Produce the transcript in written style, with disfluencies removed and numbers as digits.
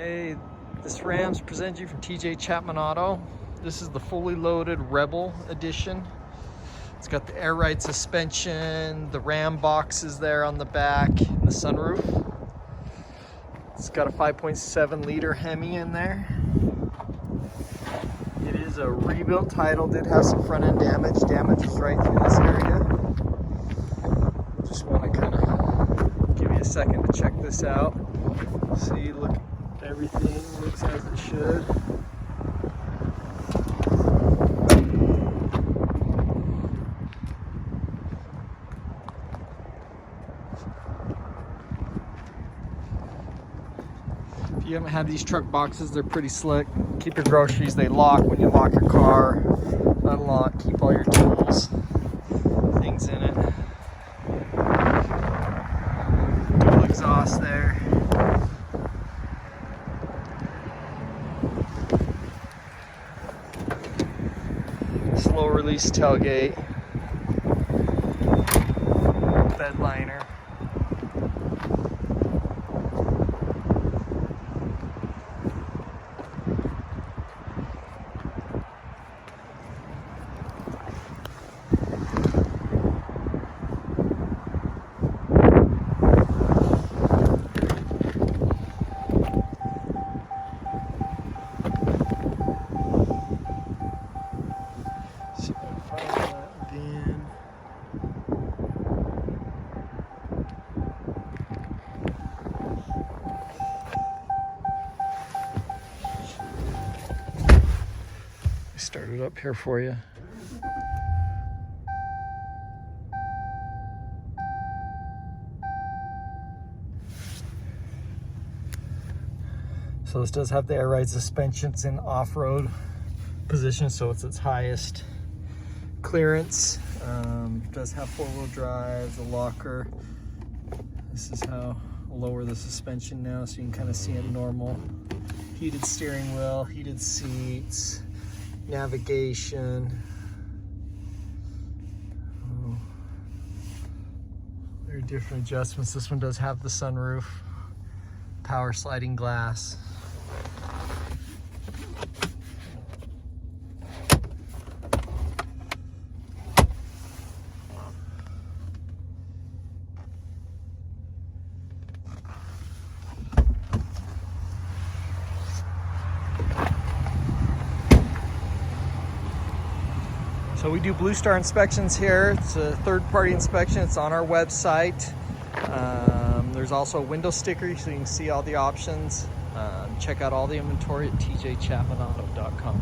Hey, this Ram's presented you from TJ Chapman Auto. This is the fully loaded Rebel edition. It's got the air ride suspension, the Ram boxes there on the back, and the sunroof. It's got a 5.7 liter Hemi in there. It is a rebuilt title, did have some front end damage. Damage is right through this area. Just want to kind of give you a second to check this out. See, look, everything looks as it should. If you haven't had these truck boxes, they're pretty slick. Keep your groceries, they lock when you lock your car. Unlock, keep all your tools, things in it. Dual exhaust there. Slow release tailgate. Bedliner. Start it up here for you. So this does have the air ride suspension. It's in off-road position, so it's its highest clearance. Does have four-wheel drive, the locker. This is how I'll lower the suspension now so you can kind of see it normal. Heated steering wheel, heated seats, navigation. Oh, there are different adjustments. This one does have the sunroof, power sliding glass. So we do Blue Star inspections here. It's a third-party inspection. It's on our website. There's also a window sticker so you can see all the options. Check out all the inventory at tjchapmanauto.com.